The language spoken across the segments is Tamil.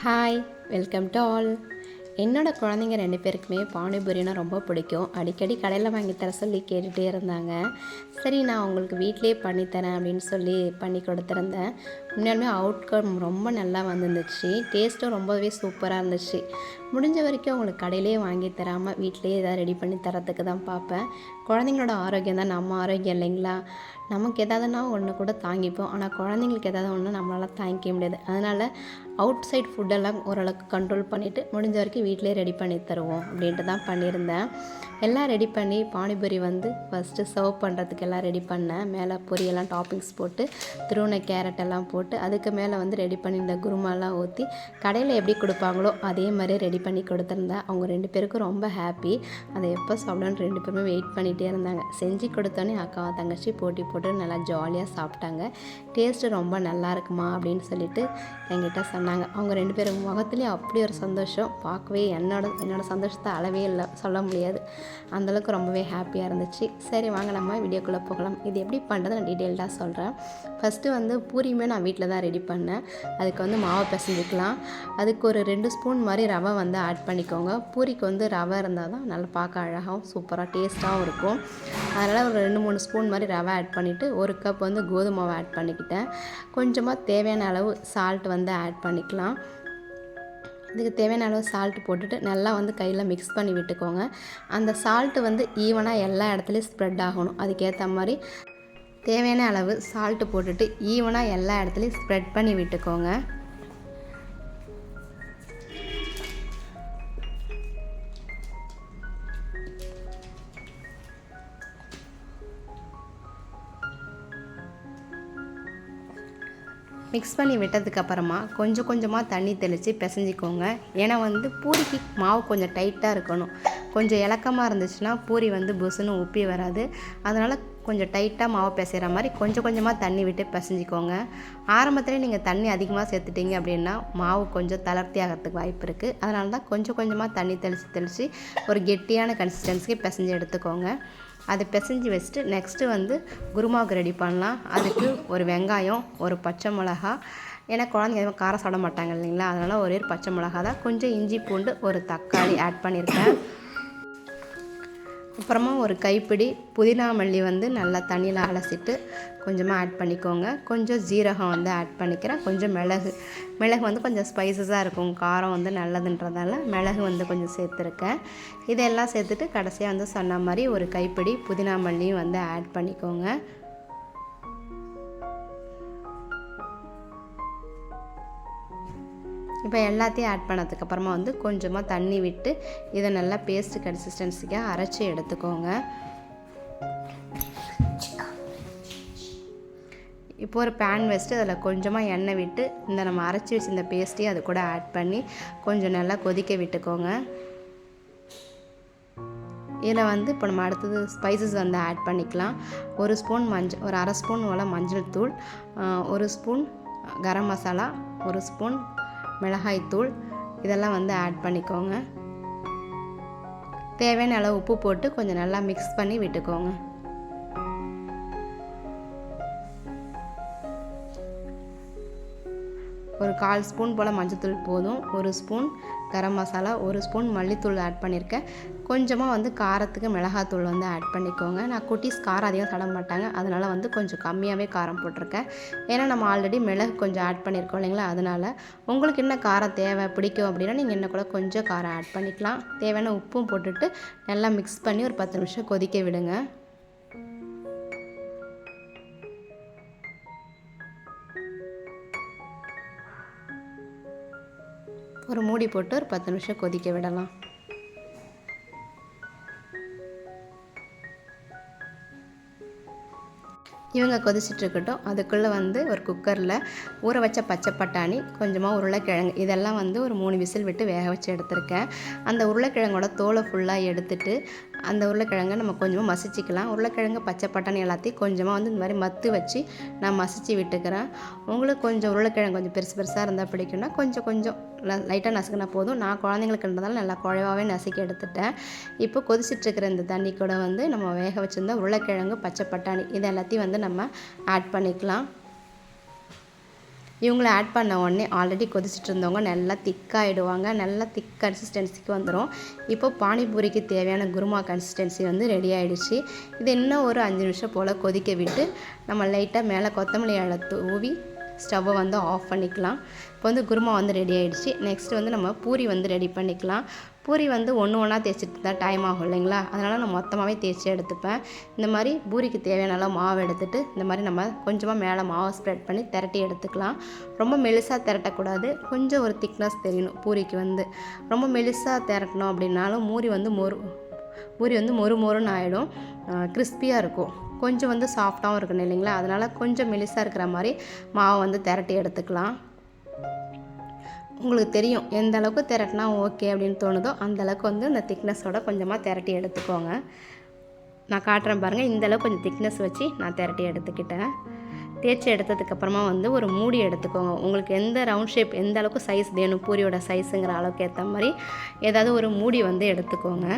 Hi, welcome to all. என்னோட குழந்தைங்க 2 பேருக்குமே பானிபூரினா ரொம்ப பிடிக்கும். அடிக்கடி கடையில் வாங்கி தர சொல்லி கேட்டுகிட்டே இருந்தாங்க. சரி, நான் உங்களுக்கு வீட்டிலே பண்ணித்தரேன் அப்படின்னு சொல்லி பண்ணி கொடுத்துருந்தேன். உண்மையாலுமே அவுட்கம் ரொம்ப நல்லா வந்துருந்துச்சு. டேஸ்ட்டும் ரொம்பவே சூப்பராக இருந்துச்சு. முடிஞ்ச வரைக்கும் அவங்களுக்கு கடையிலே வாங்கி தராமல் வீட்டிலேயே எதாவது ரெடி பண்ணி தரத்துக்கு தான் பார்ப்பேன். குழந்தைங்களோட ஆரோக்கியம் தான் நம்ம ஆரோக்கியம் இல்லைங்களா? நமக்கு எதாவதுனா ஒன்று கூட தாங்கிப்போம். ஆனால் குழந்தைங்களுக்கு எதாவது ஒன்று நம்மளால் தாங்கிக்க முடியாது. அதனால் அவுட் சைட் ஃபுட்டெல்லாம் ஓரளவுக்கு கண்ட்ரோல் பண்ணிவிட்டு முடிஞ்ச வரைக்கும் வீட்டிலே ரெடி பண்ணி தருவோம் அப்படின்ட்டு தான் பண்ணியிருந்தேன். எல்லாம் ரெடி பண்ணி பானிபூரி ஃபஸ்ட்டு சர்வ் பண்ணுறதுக்கு எல்லாம் ரெடி பண்ணேன். மேலே பொரியெல்லாம் டாப்பிங்ஸ் போட்டு துருவன கேரட் எல்லாம் போட்டு அதுக்கு மேலே ரெடி பண்ணி இந்த குருமாலாம் ஊற்றி கடையில் எப்படி கொடுப்பாங்களோ அதே மாதிரி ரெடி பண்ணி கொடுத்துருந்தேன். அவங்க 2 பேருக்கும் ரொம்ப ஹாப்பி. அதை எப்போ சாப்பிடணும்னு 2 பேருமே வெயிட் பண்ணிகிட்டே இருந்தாங்க. செஞ்சு கொடுத்தோன்னே அக்காவை தங்கச்சி போட்டி போட்டு நல்லா ஜாலியாக சாப்பிட்டாங்க. டேஸ்ட்டு ரொம்ப நல்லா இருக்குமா அப்படின்னு சொல்லிட்டு என்கிட்ட சொன்னாங்க. அவங்க 2 பேரும் முகத்துலேயும் அப்படி ஒரு சந்தோஷம். பார்க்கவே என்னோட சந்தோஷத்தை அளவே இல்லை, சொல்ல முடியாது. அந்தளவுக்கு ரொம்பவே ஹாப்பியாக இருந்துச்சு. சரி, வாங்க நம்ம வீடியோக்குள்ளே போகலாம். இது எப்படி பண்ணுறது நான் டீட்டெயில்டாக சொல்கிறேன். ஃபஸ்ட்டு பூரியுமே நான் வீட்டில் தான் ரெடி பண்ணேன். அதுக்கு மாவை பிசைஞ்சிக்கலாம். அதுக்கு ஒரு 2 ஸ்பூன் மாதிரி ரவை ஆட் பண்ணிக்கோங்க. பூரிக்கு ரவை இருந்தால் தான் நல்லா பார்க்க அழகாகவும் சூப்பராக டேஸ்ட்டாகவும் இருக்கும். அதனால் ஒரு 2-3 ஸ்பூன் மாதிரி ரவை ஆட் பண்ணிவிட்டு 1 கப் கோதுமை மாவை ஆட் பண்ணிக்கிட்டேன். கொஞ்சமாக தேவையான அளவு சால்ட் ஆட் பண்ணிக்கலாம். இதுக்கு தேவையான அளவு சால்ட்டு போட்டுட்டு நல்லா கையில் மிக்ஸ் பண்ணி விட்டுக்கோங்க. அந்த சால்ட்டு ஈவனாக எல்லா இடத்துலையும் ஸ்ப்ரெட் ஆகணும். அதுக்கேற்ற மாதிரி தேவையான அளவு சால்ட்டு போட்டுட்டு ஈவனாக எல்லா இடத்துலையும் ஸ்ப்ரெட் பண்ணி விட்டுக்கோங்க. மிக்ஸ் பண்ணி விட்டதுக்கப்புறமா கொஞ்சம் கொஞ்சமாக தண்ணி தெளித்து பிசைஞ்சிக்கோங்க. ஏன்னா பூரிக்கு மாவு கொஞ்சம் டைட்டாக இருக்கணும். கொஞ்சம் இலக்கமாக இருந்துச்சுன்னா பூரி புசுன்னு உப்பி வராது. அதனால் கொஞ்சம் டைட்டாக மாவு பிசைகிற மாதிரி கொஞ்சம் கொஞ்சமாக தண்ணி விட்டு பிசைஞ்சிக்கோங்க. ஆரம்பத்துலேயே நீங்கள் தண்ணி அதிகமாக சேர்த்துட்டிங்க அப்படின்னா மாவு கொஞ்சம் தளர்த்தி ஆகிறதுக்கு வாய்ப்பு இருக்குது. அதனால தான் கொஞ்சம் கொஞ்சமாக தண்ணி தெளித்து ஒரு கெட்டியான கன்சிஸ்டன்சிக்கு பிசைஞ்சு எடுத்துக்கோங்க. அதை பிசைஞ்சு வச்சுட்டு நெக்ஸ்ட்டு குருமாவுக்கு ரெடி பண்ணலாம். அதுக்கு ஒரு வெங்காயம், ஒரு பச்சை மிளகா, ஏன்னா குழந்தைங்க எதுவும் காரம் சாப்பிட மாட்டாங்க இல்லைங்களா? அதனால் ஒரே ஒரு பச்சை மிளகா தான், கொஞ்சம் இஞ்சி பூண்டு, ஒரு தக்காளி ஆட் பண்ணியிருக்கேன். அப்புறமா ஒரு கைப்பிடி புதினா மல்லி நல்லா தண்ணியில் அலசிட்டு கொஞ்சமாக ஆட் பண்ணிக்கோங்க. கொஞ்சம் ஜீரகம் ஆட் பண்ணிக்கிறேன். கொஞ்சம் மிளகு கொஞ்சம் ஸ்பைசஸாக இருக்கும். காரம் நல்லதுன்றதால மிளகு கொஞ்சம் சேர்த்துருக்கேன். இதெல்லாம் சேர்த்துட்டு கடைசியாக சொன்ன மாதிரி ஒரு கைப்பிடி புதினா மல்லியும் ஆட் பண்ணிக்கோங்க. இப்போ எல்லாத்தையும் ஆட் பண்ணதுக்கப்புறமா கொஞ்சமாக தண்ணி விட்டு இதை நல்லா பேஸ்ட் கன்சிஸ்டன்சிக்காக அரைச்சி எடுத்துக்கோங்க. இப்போ ஒரு பேன் வச்சுட்டு அதில் கொஞ்சமாக எண்ணெய் விட்டு நம்ம அரைச்சி வச்சுருந்த பேஸ்ட்டையும் அது கூட ஆட் பண்ணி கொஞ்சம் நல்லா கொதிக்க விட்டுக்கோங்க. இதில் இப்போ நம்ம அடுத்தது ஸ்பைசஸ் ஆட் பண்ணிக்கலாம். ஒரு ஸ்பூன் ஒரு அரை ஸ்பூன் போல் மஞ்சள் தூள், ஒரு ஸ்பூன் கரம் மசாலா, ஒரு ஸ்பூன் மிளகாய்த்தூள், இதெல்லாம் ஆட் பண்ணிக்கோங்க. தேவையான அளவு உப்பு போட்டு கொஞ்சம் நல்லா மிக்ஸ் பண்ணி விட்டுக்கோங்க. ஒரு 1/4 ஸ்பூன் போல் மஞ்சள்தூள் போதும். ஒரு ஸ்பூன் கரம் மசாலா, ஒரு ஸ்பூன் மல்லித்தூள் ஆட் பண்ணியிருக்கேன். கொஞ்சமாக காரத்துக்கு மிளகாத்தூள் ஆட் பண்ணிக்கோங்க. நான் குட்டீஸ் காரம் அதிகம் சாப்பிட மாட்டாங்க, அதனால் கொஞ்சம் கம்மியாகவே காரம் போட்டிருக்கேன். ஏன்னா நம்ம ஆல்ரெடி மிளகு கொஞ்சம் ஆட் பண்ணியிருக்கோம் இல்லைங்களா? அதனால் உங்களுக்கு என்ன காரம் தேவை பிடிக்கும் அப்படின்னா நீங்கள் என்ன கூட கொஞ்சம் காரம் ஆட் பண்ணிக்கலாம். தேவையான உப்பும் போட்டுட்டு நல்லா மிக்ஸ் பண்ணி ஒரு 10 நிமிஷம் கொதிக்க விடுங்க. ஒரு மூடி போட்டு ஒரு 10 நிமிஷம் கொதிக்க விடலாம். இவங்க கொதிச்சிட்ருக்கட்டும். அதுக்குள்ளே ஒரு குக்கரில் ஊற வச்ச பச்சை பட்டாணி, கொஞ்சமாக உருளைக்கிழங்கு, இதெல்லாம் ஒரு 3 விசில் விட்டு வேக வச்சு எடுத்திருக்கேன். அந்த உருளைக்கிழங்கோட தோலை ஃபுல்லாக எடுத்துட்டு அந்த உருளைக்கிழங்கை நம்ம கொஞ்சமாக மசிச்சிக்கலாம். உருளைக்கிழங்கு, பச்சை பட்டாணி எல்லாத்தையும் கொஞ்சமாக இந்த மாதிரி மத்து வச்சு நான் மசிச்சு விட்டுக்கிறேன். உங்களுக்கு கொஞ்சம் உருளைக்கிழங்கு கொஞ்சம் பெருசாக இருந்தால் பிடிக்கும்னா கொஞ்சம் லைட்டாக நசுக்கினா போதும். நான் குழந்தைங்களுக்குன்றதால நல்லா குழைவாகவே நசுக்கி எடுத்துட்டேன். இப்போ கொதிச்சிட்ருக்கிற இந்த தண்ணி கூட நம்ம வேக வச்சுருந்தா உருளைக்கிழங்கு, பச்சை பட்டாணி இது எல்லாத்தையும் நம்ம ஆட் பண்ணிக்கலாம். இவங்கள ஆட் பண்ண உடனே ஆல்ரெடி கொதிச்சுட்டு இருந்தவங்க நல்லா திக்காகிடுவாங்க. நல்லா திக் கன்சிஸ்டன்சிக்கு வந்துடும். இப்போ பானிபூரிக்கு தேவையான குருமா கன்சிஸ்டன்சி வந்து ரெடி ஆகிடுச்சு. இது இன்னும் ஒரு 5 நிமிஷம் போல் கொதிக்க விட்டு நம்ம லைட்டாக மேலே கொத்தமல்லி இலை தூவி ஸ்டவ்வை வந்து ஆஃப் பண்ணிக்கலாம். இப்போ வந்து குருமா வந்து ரெடி ஆகிடுச்சு. நெக்ஸ்ட் வந்து நம்ம பூரி வந்து ரெடி பண்ணிக்கலாம். பூரி வந்து ஒன்றா தேய்ச்சிட்டு தான் டைம் ஆகும் இல்லைங்களா, அதனால் நான் மொத்தமாகவே தேய்ச்சி எடுத்துப்பேன். இந்த மாதிரி பூரிக்கு தேவையான அளவு மாவு எடுத்துகிட்டு இந்த மாதிரி நம்ம கொஞ்சமாக மேலே மாவை ஸ்ப்ரெட் பண்ணி திரட்டி எடுத்துக்கலாம். ரொம்ப மெலிசாக திரட்டக்கூடாது, கொஞ்சம் ஒரு திக்னஸ் தெரியணும் பூரிக்கு வந்து. ரொம்ப மெலிசாக திரட்டணும் அப்படின்னாலும் பூரி வந்து மொறு மொறுன்னு ஆகிடும், கிறிஸ்பியாக இருக்கும். கொஞ்சம் வந்து சாஃப்டாகவும் இருக்கணும் இல்லைங்களா, அதனால் கொஞ்சம் மெலிசாக இருக்கிற மாதிரி மாவை வந்து திரட்டி எடுத்துக்கலாம். உங்களுக்கு தெரியும் எந்த அளவுக்கு திரட்டினா ஓகே அப்படின்னு தோணுதோ அந்தளவுக்கு வந்து இந்த திக்னஸோட கொஞ்சமாக திரட்டி எடுத்துக்கோங்க. நான் காட்டுறேன் பாருங்கள், இந்தளவுக்கு கொஞ்சம் திக்னஸ் வச்சு நான் திரட்டி எடுத்துக்கிட்டேன். தேய்ச்சி எடுத்ததுக்கப்புறமா வந்து ஒரு மூடி எடுத்துக்கோங்க. உங்களுக்கு எந்த ரவுண்ட் ஷேப் எந்த அளவுக்கு சைஸ் வேணும், பூரியோட சைஸுங்கிற அளவுக்கு ஏற்ற மாதிரி ஏதாவது ஒரு மூடி வந்து எடுத்துக்கோங்க.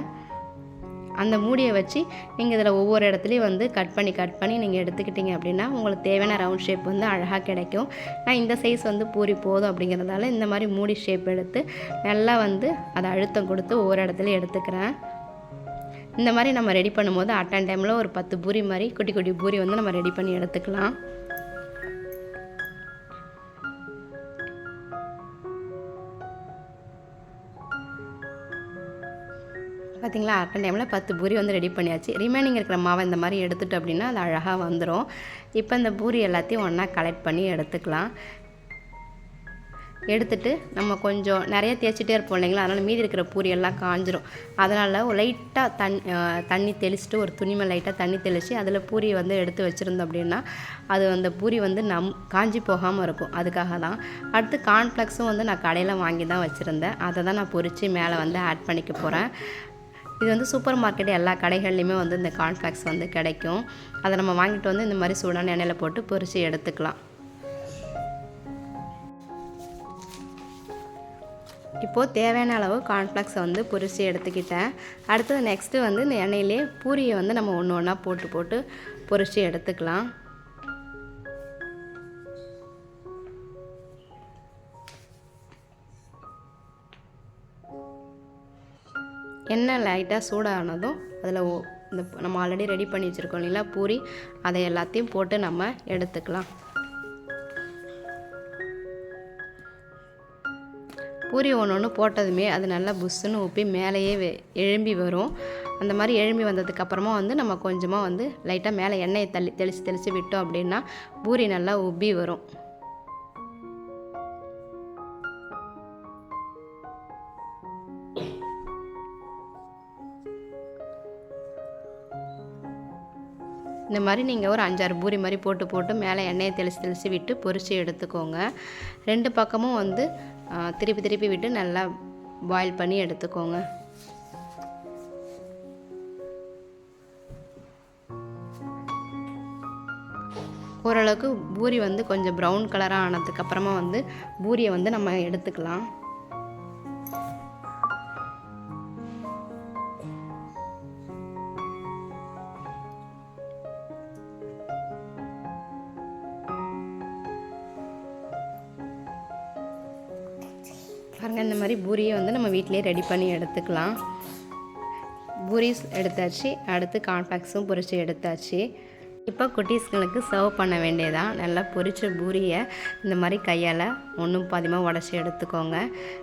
அந்த மூடியை வச்சு நீங்கள் இதில் ஒவ்வொரு இடத்துலையும் வந்து கட் பண்ணி நீங்கள் எடுத்துக்கிட்டிங்க அப்படின்னா உங்களுக்கு தேவையான ரவுண்ட் ஷேப் வந்து அழகாக கிடைக்கும். நான் இந்த சைஸ் வந்து பூரி போதும் அப்படிங்கிறதால இந்த மாதிரி மூடி ஷேப் எடுத்து நல்லா வந்து அதை அழுத்தம் கொடுத்து ஒவ்வொரு இடத்துலையும் எடுத்துக்கிறேன். இந்த மாதிரி நம்ம ரெடி பண்ணும்போது அட்டன் டைமில் ஒரு 10 பூரி மாதிரி குட்டி குட்டி பூரி வந்து நம்ம ரெடி பண்ணி எடுத்துக்கலாம். பார்த்திங்களா, அட்டன் டைமில் 10 பூரி வந்து ரெடி பண்ணியாச்சு. ரிமைனிங் இருக்கிற மாவை இந்த மாதிரி எடுத்துட்டோம் அப்படின்னா அது அழகாக வந்துடும். இப்போ இந்த பூரி எல்லாத்தையும் ஒன்றா கலெக்ட் பண்ணி எடுத்துக்கலாம். எடுத்துகிட்டு நம்ம கொஞ்சம் நிறைய தேய்ச்சிட்டே இருப்போம் இல்லைங்களா, அதனால் மீதி இருக்கிற பூரி எல்லாம் காஞ்சிரும். அதனால் லைட்டாக தண்ணி தெளிச்சுட்டு ஒரு துணிமை லைட்டாக தண்ணி தெளித்து அதில் பூரி வந்து எடுத்து வச்சுருந்தோம் அப்படின்னா அது அந்த பூரி வந்து காஞ்சி போகாமல் இருக்கும். அதுக்காக தான். அடுத்து கார்ன்ஃப்ளெக்ஸும் வந்து நான் கடையில் வாங்கி தான் வச்சுருந்தேன். அதை தான் நான் பொரித்து மேலே வந்து ஆட் பண்ணிக்க போகிறேன். இது வந்து சூப்பர் மார்க்கெட் எல்லா கடைகள்லையுமே வந்து இந்த கார்ன்ஃப்ளெக்ஸ் வந்து கிடைக்கும். அதை நம்ம வாங்கிட்டு வந்து இந்த மாதிரி சூடான எண்ணெயில் போட்டு பொரித்து எடுத்துக்கலாம். இப்போது தேவையான அளவு கார்ன்ஃப்ளெக்ஸை வந்து பொரித்து எடுத்துக்கிட்டேன். அடுத்தது நெக்ஸ்ட்டு வந்து இந்த எண்ணெயிலே பூரியை வந்து நம்ம ஒன்றா போட்டு பொரித்து எடுத்துக்கலாம். எண்ணெய் லைட்டாக சூடானதும் அதில் இந்த நம்ம ஆல்ரெடி ரெடி பண்ணி வச்சுருக்கோம் இல்லைங்களா பூரி, அதை எல்லாத்தையும் போட்டு நம்ம எடுத்துக்கலாம். பூரி ஒன்று போட்டதுமே அது நல்லா புஷ்ஷுன்னு ஊப்பி மேலேயே எழும்பி வரும். அந்த மாதிரி எழும்பி வந்ததுக்கப்புறமா வந்து நம்ம கொஞ்சமாக வந்து லைட்டாக மேலே எண்ணெயை தெளித்து விட்டோம் அப்படின்னா பூரி நல்லா உப்பி வரும். இந்த மாதிரி நீங்கள் ஒரு 5-6 பூரி மாதிரி போட்டு மேலே எண்ணெயை தெளித்து விட்டு பொரித்து எடுத்துக்கோங்க. 2 பக்கமும் வந்து திருப்பி விட்டு நல்லா பாயில் பண்ணி எடுத்துக்கோங்க. ஓரளவுக்கு பூரி வந்து கொஞ்சம் ப்ரௌன் கலராக ஆனதுக்கப்புறமா வந்து பூரியை வந்து நம்ம எடுத்துக்கலாம். பாருங்கள், இந்த மாதிரி பூரியை வந்து நம்ம வீட்டிலே ரெடி பண்ணி எடுத்துக்கலாம். பூரிஸ் எடுத்தாச்சு. அடுத்து கார்ன்ஃப்ளெக்ஸும் பொரித்து எடுத்தாச்சு. இப்போ குட்டீஸ்களுக்கு சர்வ் பண்ண வேண்டியதான். நல்லா பொரித்த பூரியை இந்த மாதிரி கையால் ஒன்றும் பாதியமாக உடச்சி எடுத்துக்கோங்க.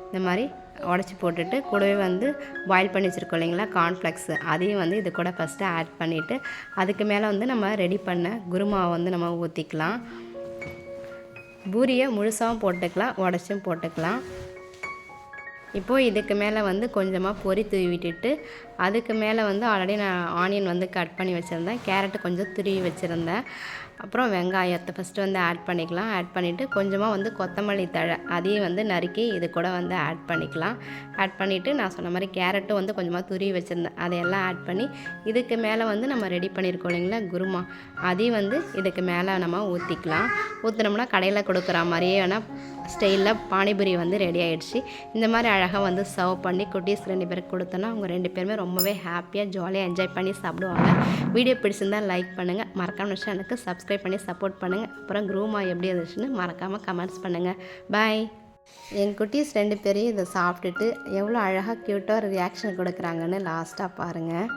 இந்த மாதிரி உடச்சி போட்டுட்டு கூடவே வந்து பாயில் பண்ணி வச்சுருக்கோம் இல்லைங்களா கார்ன்ஃப்ளெக்ஸு, அதையும் வந்து இது கூட ஃபஸ்ட்டு ஆட் பண்ணிவிட்டு அதுக்கு மேலே வந்து நம்ம ரெடி பண்ண குருமாவை வந்து நம்ம ஊற்றிக்கலாம். பூரியை முழுசாகவும் போட்டுக்கலாம், உடச்சும் போட்டுக்கலாம். இப்போது இதுக்கு மேலே வந்து கொஞ்சமாக பொரி தூவி விட்டுட்டு அதுக்கு மேலே வந்து ஆல்ரெடி நான் ஆனியன் வந்து கட் பண்ணி வச்சுருந்தேன், கேரட்டு கொஞ்சம் துருவி வச்சுருந்தேன், அப்புறம் வெங்காயத்தை ஃபஸ்ட்டு வந்து ஆட் பண்ணிக்கலாம். ஆட் பண்ணிவிட்டு கொஞ்சமாக வந்து கொத்தமல்லி தழை அதையும் வந்து நறுக்கி இது கூட வந்து ஆட் பண்ணிக்கலாம். ஆட் பண்ணிவிட்டு நான் சொன்ன மாதிரி கேரட்டும் வந்து கொஞ்சமாக துருவி வச்சுருந்தேன், அதையெல்லாம் ஆட் பண்ணி இதுக்கு மேலே வந்து நம்ம ரெடி பண்ணியிருக்கோம் இல்லைங்களா குருமா, அதையும் வந்து இதுக்கு மேலே நம்ம ஊற்றிக்கலாம். ஊற்றினோம்னா கடையில் கொடுக்குற மாதிரியே வேணால் ஸ்டைலில் பானிபூரி வந்து ரெடி ஆகிடுச்சு. இந்த மாதிரி அழகாக வந்து சர்வ் பண்ணி குட்டீஸ் 2 பேருக்கு கொடுத்தோன்னா அவங்க 2 பேருமே ரொம்பவே ஹாப்பியாக ஜாலியாக என்ஜாய் பண்ணி சாப்பிடுவாங்க. வீடியோ பிடிச்சிருந்தால் லைக் பண்ணுங்கள், மறக்காம சேனலுக்கு சப்ஸ்கிரைப் பண்ணி சப்போர்ட் பண்ணுங்கள். அப்புறம் குருமா எப்படி இருந்துச்சுன்னு மறக்காமல் கமெண்ட்ஸ் பண்ணுங்கள். பாய். என் குட்டீஸ் 2 பேரையும் இதை சாப்பிட்டுட்டு எவ்வளோ அழகாக க்யூட்டாக ஒரு ரியாக்ஷன் கொடுக்குறாங்கன்னு லாஸ்ட்டாக பாருங்கள்.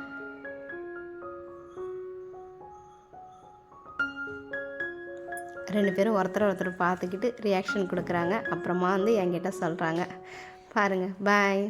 2 பேரும் ஒருத்தர் பார்த்துக்கிட்டு ரியாக்ஷன் கொடுக்குறாங்க. அப்புறமா வந்து என்கிட்ட சொல்கிறாங்க. பாருங்கள். பாய்.